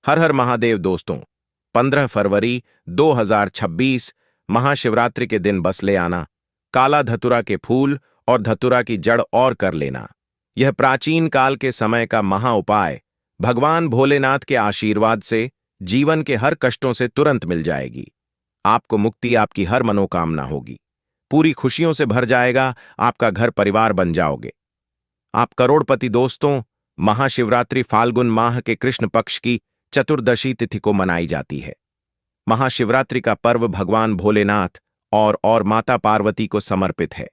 हर हर महादेव दोस्तों। 15 फरवरी 2026 महाशिवरात्रि के दिन बस ले आना, काला धतुरा के फूल और धतुरा की जड़ और कर लेना। यह प्राचीन काल के समय का महा उपाय भगवान भोलेनाथ के आशीर्वाद से जीवन के हर कष्टों से तुरंत मिल जाएगी। आपको मुक्ति, आपकी हर मनोकामना होगी, पूरी खुशियों से भर जाएगा, आपका घर परिवार बन जाओगे, आप करोड़पति। दोस्तों, महाशिवरात्रि फाल्गुन माह के कृष्ण पक्ष की चतुर्दशी तिथि को मनाई जाती है। महाशिवरात्रि का पर्व भगवान भोलेनाथ और माता पार्वती को समर्पित है।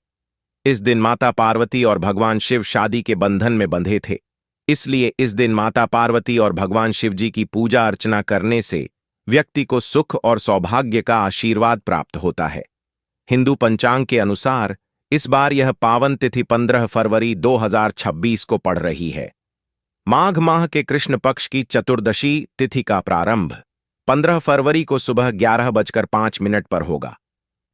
इस दिन माता पार्वती और भगवान शिव शादी के बंधन में बंधे थे, इसलिए इस दिन माता पार्वती और भगवान शिव जी की पूजा अर्चना करने से व्यक्ति को सुख और सौभाग्य का आशीर्वाद प्राप्त होता है। हिंदू पंचांग के अनुसार इस बार यह पावन तिथि 15 फरवरी 2026 को पड़ रही है। माघ माह के कृष्ण पक्ष की चतुर्दशी तिथि का प्रारंभ 15 फरवरी को सुबह 11:05 पर होगा।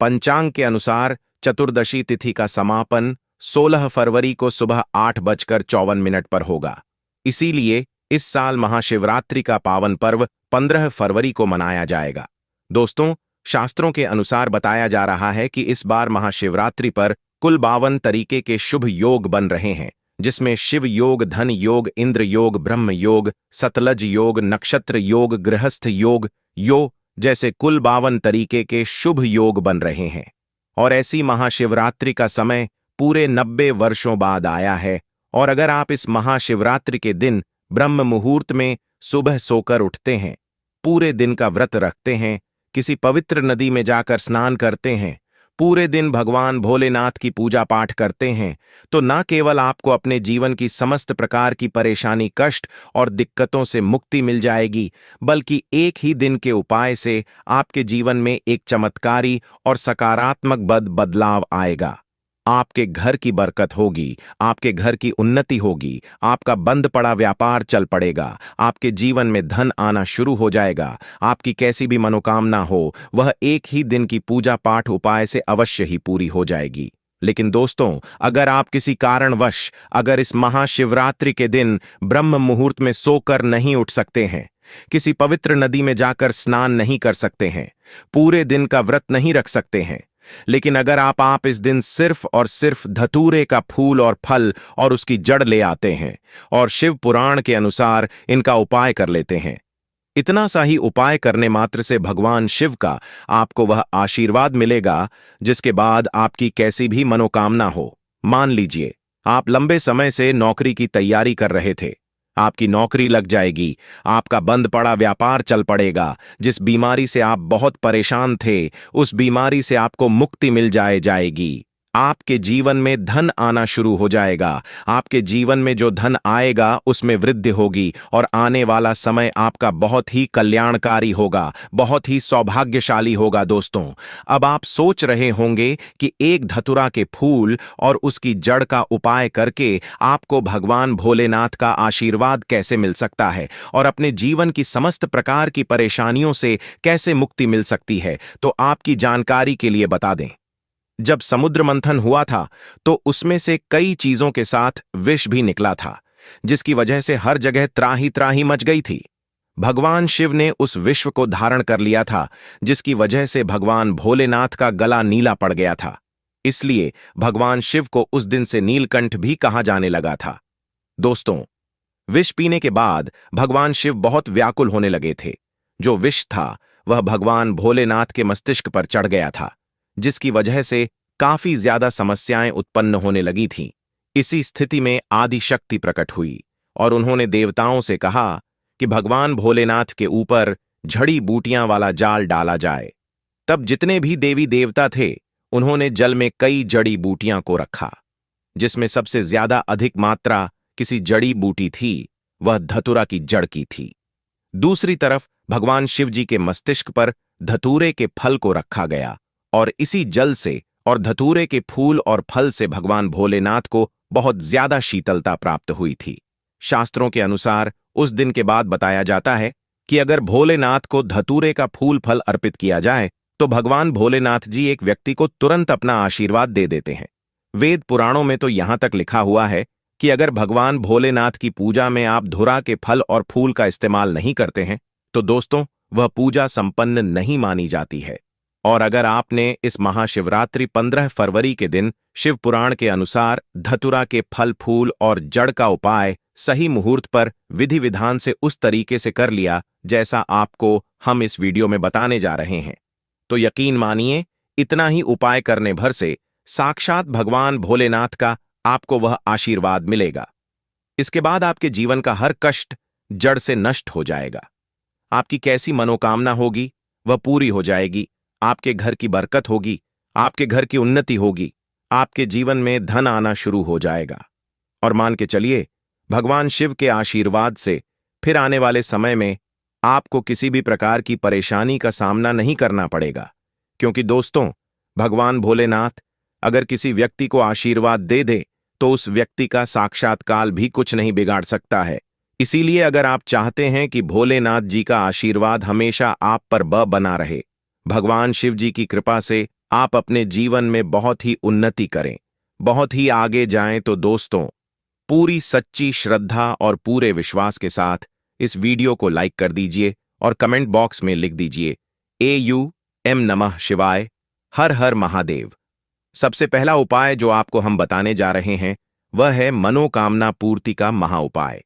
पंचांग के अनुसार चतुर्दशी तिथि का समापन 16 फरवरी को सुबह 8:54 पर होगा। इसीलिए इस साल महाशिवरात्रि का पावन पर्व 15 फरवरी को मनाया जाएगा। दोस्तों, शास्त्रों के अनुसार बताया जा रहा है कि इस बार महाशिवरात्रि पर कुल 52 तरीके के शुभ योग बन रहे हैं, जिसमें शिव योग, धन योग, इंद्र योग, ब्रह्म योग, सतलज योग, नक्षत्र योग, गृहस्थ योग जैसे कुल 52 तरीके के शुभ योग बन रहे हैं। और ऐसी महाशिवरात्रि का समय पूरे 90 वर्षों बाद आया है। और अगर आप इस महाशिवरात्रि के दिन ब्रह्म मुहूर्त में सुबह सोकर उठते हैं, पूरे दिन का व्रत रखते हैं, किसी पवित्र नदी में जाकर स्नान करते हैं, पूरे दिन भगवान भोलेनाथ की पूजा पाठ करते हैं, तो न केवल आपको अपने जीवन की समस्त प्रकार की परेशानी, कष्ट और दिक्कतों से मुक्ति मिल जाएगी, बल्कि एक ही दिन के उपाय से आपके जीवन में एक चमत्कारी और सकारात्मक बदलाव आएगा। आपके घर की बरकत होगी, आपके घर की उन्नति होगी, आपका बंद पड़ा व्यापार चल पड़ेगा, आपके जीवन में धन आना शुरू हो जाएगा। आपकी कैसी भी मनोकामना हो, वह एक ही दिन की पूजा पाठ उपाय से अवश्य ही पूरी हो जाएगी। लेकिन दोस्तों, अगर आप किसी कारणवश अगर इस महाशिवरात्रि के दिन ब्रह्म मुहूर्त में सोकर नहीं उठ सकते हैं, किसी पवित्र नदी में जाकर स्नान नहीं कर सकते हैं, पूरे दिन का व्रत नहीं रख सकते हैं, लेकिन अगर आप इस दिन सिर्फ और सिर्फ धतूरे का फूल और फल और उसकी जड़ ले आते हैं और शिव पुराण के अनुसार इनका उपाय कर लेते हैं, इतना सा ही उपाय करने मात्र से भगवान शिव का आपको वह आशीर्वाद मिलेगा, जिसके बाद आपकी कैसी भी मनोकामना हो। मान लीजिए आप लंबे समय से नौकरी की तैयारी कर रहे थे, आपकी नौकरी लग जाएगी, आपका बंद पड़ा व्यापार चल पड़ेगा, जिस बीमारी से आप बहुत परेशान थे, उस बीमारी से आपको मुक्ति मिल जाएगी। आपके जीवन में धन आना शुरू हो जाएगा, आपके जीवन में जो धन आएगा उसमें वृद्धि होगी और आने वाला समय आपका बहुत ही कल्याणकारी होगा, बहुत ही सौभाग्यशाली होगा। दोस्तों, अब आप सोच रहे होंगे कि एक धतुरा के फूल और उसकी जड़ का उपाय करके आपको भगवान भोलेनाथ का आशीर्वाद कैसे मिल सकता है और अपने जीवन की समस्त प्रकार की परेशानियों से कैसे मुक्ति मिल सकती है। तो आपकी जानकारी के लिए बता दें, जब समुद्र मंथन हुआ था तो उसमें से कई चीजों के साथ विष भी निकला था, जिसकी वजह से हर जगह त्राही त्राही मच गई थी। भगवान शिव ने उस विश्व को धारण कर लिया था, जिसकी वजह से भगवान भोलेनाथ का गला नीला पड़ गया था। इसलिए भगवान शिव को उस दिन से नीलकंठ भी कहा जाने लगा था। दोस्तों, विष पीने के बाद भगवान शिव बहुत व्याकुल होने लगे थे। जो विष था वह भगवान भोलेनाथ के मस्तिष्क पर चढ़ गया था, जिसकी वजह से काफी ज्यादा समस्याएं उत्पन्न होने लगी थीं। इसी स्थिति में आदि शक्ति प्रकट हुई और उन्होंने देवताओं से कहा कि भगवान भोलेनाथ के ऊपर झड़ी बूटियां वाला जाल डाला जाए। तब जितने भी देवी देवता थे, उन्होंने जल में कई जड़ी बूटियां को रखा, जिसमें सबसे ज्यादा अधिक मात्रा किसी जड़ी बूटी थी, वह धतुरा की जड़ की थी। दूसरी तरफ भगवान शिव जी के मस्तिष्क पर धतूरे के फल को रखा गया और इसी जल से और धतूरे के फूल और फल से भगवान भोलेनाथ को बहुत ज्यादा शीतलता प्राप्त हुई थी। शास्त्रों के अनुसार उस दिन के बाद बताया जाता है कि अगर भोलेनाथ को धतूरे का फूल फल अर्पित किया जाए तो भगवान भोलेनाथ जी एक व्यक्ति को तुरंत अपना आशीर्वाद दे देते हैं। वेद पुराणों में तो यहां तक लिखा हुआ है कि अगर भगवान भोलेनाथ की पूजा में आप धुरा के फल और फूल का इस्तेमाल नहीं करते हैं तो दोस्तों वह पूजा संपन्न नहीं मानी जाती है। और अगर आपने इस महाशिवरात्रि 15 फरवरी के दिन शिव पुराण के अनुसार धतुरा के फल फूल और जड़ का उपाय सही मुहूर्त पर विधि विधान से उस तरीके से कर लिया जैसा आपको हम इस वीडियो में बताने जा रहे हैं, तो यकीन मानिए इतना ही उपाय करने भर से साक्षात भगवान भोलेनाथ का आपको वह आशीर्वाद मिलेगा। इसके बाद आपके जीवन का हर कष्ट जड़ से नष्ट हो जाएगा। आपकी कैसी मनोकामना होगी वह पूरी हो जाएगी। आपके घर की बरकत होगी, आपके घर की उन्नति होगी, आपके जीवन में धन आना शुरू हो जाएगा। और मान के चलिए भगवान शिव के आशीर्वाद से फिर आने वाले समय में आपको किसी भी प्रकार की परेशानी का सामना नहीं करना पड़ेगा, क्योंकि दोस्तों भगवान भोलेनाथ अगर किसी व्यक्ति को आशीर्वाद दे दे तो उस व्यक्ति का साक्षात्कार भी कुछ नहीं बिगाड़ सकता है। इसीलिए अगर आप चाहते हैं कि भोलेनाथ जी का आशीर्वाद हमेशा आप पर बना रहे, भगवान शिव जी की कृपा से आप अपने जीवन में बहुत ही उन्नति करें, बहुत ही आगे जाएं, तो दोस्तों पूरी सच्ची श्रद्धा और पूरे विश्वास के साथ इस वीडियो को लाइक कर दीजिए और कमेंट बॉक्स में लिख दीजिए AUM नमः शिवाय, हर हर महादेव। सबसे पहला उपाय जो आपको हम बताने जा रहे हैं वह है मनोकामना पूर्ति का महा उपाय।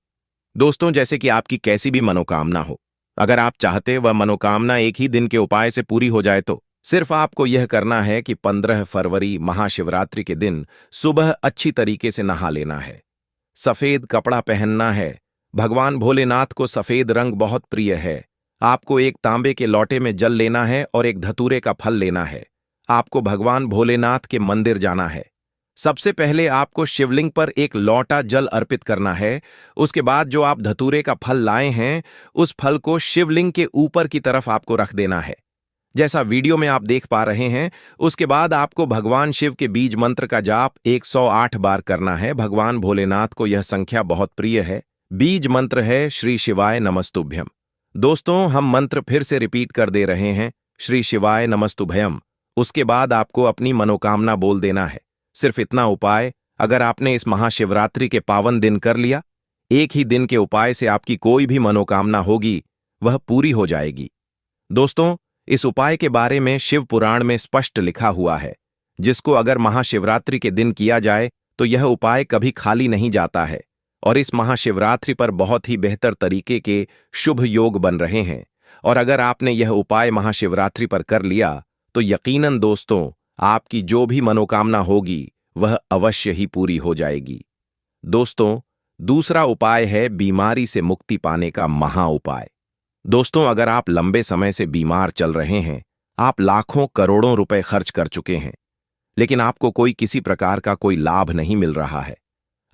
दोस्तों जैसे कि आपकी कैसी भी मनोकामना हो, अगर आप चाहते वह मनोकामना एक ही दिन के उपाय से पूरी हो जाए तो सिर्फ आपको यह करना है कि 15 फरवरी महाशिवरात्रि के दिन सुबह अच्छी तरीके से नहा लेना है, सफेद कपड़ा पहनना है। भगवान भोलेनाथ को सफेद रंग बहुत प्रिय है। आपको एक तांबे के लोटे में जल लेना है और एक धतूरे का फल लेना है। आपको भगवान भोलेनाथ के मंदिर जाना है। सबसे पहले आपको शिवलिंग पर एक लोटा जल अर्पित करना है। उसके बाद जो आप धतूरे का फल लाए हैं उस फल को शिवलिंग के ऊपर की तरफ आपको रख देना है, जैसा वीडियो में आप देख पा रहे हैं। उसके बाद आपको भगवान शिव के बीज मंत्र का जाप 108 बार करना है। भगवान भोलेनाथ को यह संख्या बहुत प्रिय है। बीज मंत्र है श्री शिवाय नमस्तुभ्यम। दोस्तों हम मंत्र फिर से रिपीट कर दे रहे हैं, श्री शिवाय नमस्तुभ्यम। उसके बाद आपको अपनी मनोकामना बोल देना है। सिर्फ इतना उपाय अगर आपने इस महाशिवरात्रि के पावन दिन कर लिया, एक ही दिन के उपाय से आपकी कोई भी मनोकामना होगी वह पूरी हो जाएगी। दोस्तों इस उपाय के बारे में शिव पुराण में स्पष्ट लिखा हुआ है, जिसको अगर महाशिवरात्रि के दिन किया जाए तो यह उपाय कभी खाली नहीं जाता है। और इस महाशिवरात्रि पर बहुत ही बेहतर तरीके के शुभ योग बन रहे हैं। और अगर आपने यह उपाय महाशिवरात्रि पर कर लिया तो यकीनन दोस्तों आपकी जो भी मनोकामना होगी वह अवश्य ही पूरी हो जाएगी। दोस्तों दूसरा उपाय है बीमारी से मुक्ति पाने का महा उपाय। दोस्तों अगर आप लंबे समय से बीमार चल रहे हैं, आप लाखों करोड़ों रुपए खर्च कर चुके हैं, लेकिन आपको कोई किसी प्रकार का कोई लाभ नहीं मिल रहा है,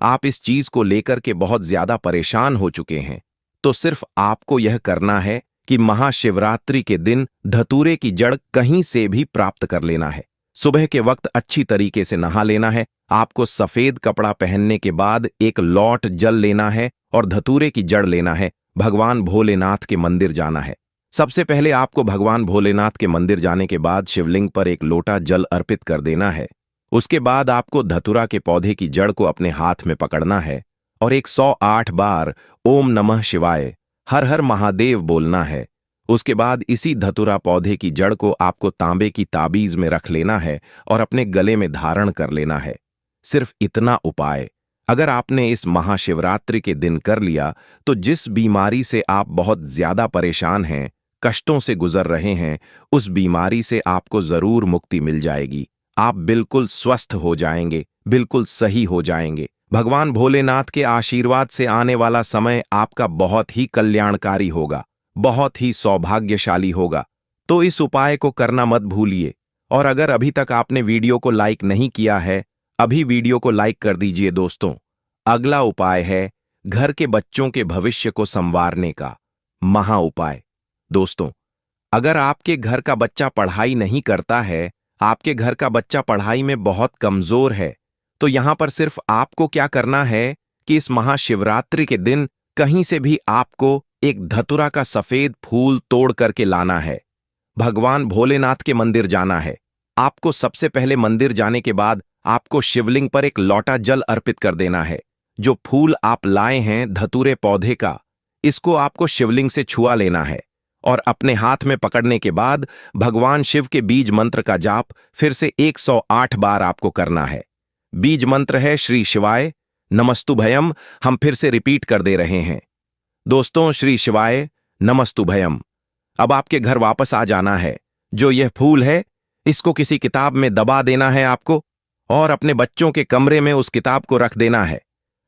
आप इस चीज को लेकर के बहुत ज्यादा परेशान हो चुके हैं, तो सिर्फ आपको यह करना है कि महाशिवरात्रि के दिन धतूरे की जड़ कहीं से भी प्राप्त कर लेना है। सुबह के वक्त अच्छी तरीके से नहा लेना है। आपको सफेद कपड़ा पहनने के बाद एक लौट जल लेना है और धतूरे की जड़ लेना है। भगवान भोलेनाथ के मंदिर जाना है। सबसे पहले आपको भगवान भोलेनाथ के मंदिर जाने के बाद शिवलिंग पर एक लोटा जल अर्पित कर देना है। उसके बाद आपको धतूरा के पौधे की जड़ को अपने हाथ में पकड़ना है और 108 बार ओम नमः शिवाय, हर हर महादेव बोलना है। उसके बाद इसी धतूरा पौधे की जड़ को आपको तांबे की ताबीज में रख लेना है और अपने गले में धारण कर लेना है। सिर्फ इतना उपाय अगर आपने इस महाशिवरात्रि के दिन कर लिया तो जिस बीमारी से आप बहुत ज्यादा परेशान हैं, कष्टों से गुजर रहे हैं, उस बीमारी से आपको जरूर मुक्ति मिल जाएगी। आप बिल्कुल स्वस्थ हो जाएंगे, बिल्कुल सही हो जाएंगे। भगवान भोलेनाथ के आशीर्वाद से आने वाला समय आपका बहुत ही कल्याणकारी होगा, बहुत ही सौभाग्यशाली होगा। तो इस उपाय को करना मत भूलिए। और अगर अभी तक आपने वीडियो को लाइक नहीं किया है, अभी वीडियो को लाइक कर दीजिए। दोस्तों अगला उपाय है घर के बच्चों के भविष्य को संवारने का महा उपाय। दोस्तों अगर आपके घर का बच्चा पढ़ाई नहीं करता है, आपके घर का बच्चा पढ़ाई में बहुत कमजोर है, तो यहां पर सिर्फ आपको क्या करना है कि इस महाशिवरात्रि के दिन कहीं से भी आपको एक धतूरा का सफेद फूल तोड़ करके लाना है। भगवान भोलेनाथ के मंदिर जाना है। आपको सबसे पहले मंदिर जाने के बाद आपको शिवलिंग पर एक लोटा जल अर्पित कर देना है। जो फूल आप लाए हैं धतूरे पौधे का, इसको आपको शिवलिंग से छुआ लेना है। और अपने हाथ में पकड़ने के बाद भगवान शिव के बीज मंत्र का जाप फिर से 108 बार आपको करना है। बीज मंत्र है श्री शिवाय नमस्तुभयम। हम फिर से रिपीट कर दे रहे हैं दोस्तों, श्री शिवाय नमस्तुभयम। अब आपके घर वापस आ जाना है। जो यह फूल है इसको किसी किताब में दबा देना है आपको और अपने बच्चों के कमरे में उस किताब को रख देना है।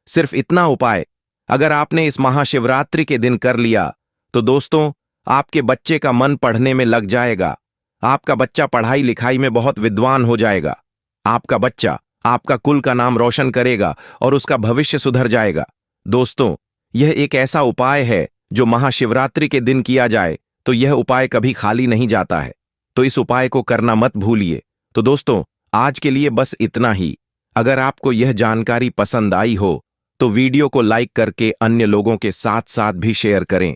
सिर्फ इतना उपाय अगर आपने इस महाशिवरात्रि के दिन कर लिया तो दोस्तों आपके बच्चे का मन पढ़ने में लग जाएगा। आपका बच्चा पढ़ाई लिखाई में बहुत विद्वान हो जाएगा। आपका बच्चा आपका कुल का नाम रोशन करेगा और उसका भविष्य सुधर जाएगा। दोस्तों, यह एक ऐसा उपाय है जो महाशिवरात्रि के दिन किया जाए तो यह उपाय कभी खाली नहीं जाता है। तो इस उपाय को करना मत भूलिए। तो दोस्तों, आज के लिए बस इतना ही। अगर आपको यह जानकारी पसंद आई हो तो वीडियो को लाइक करके अन्य लोगों के साथ साथ भी शेयर करें।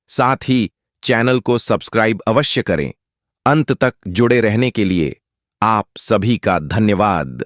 साथ ही चैनल को सब्सक्राइब अवश्य करें। अंत तक जुड़े रहने के लिए आप सभी का धन्यवाद।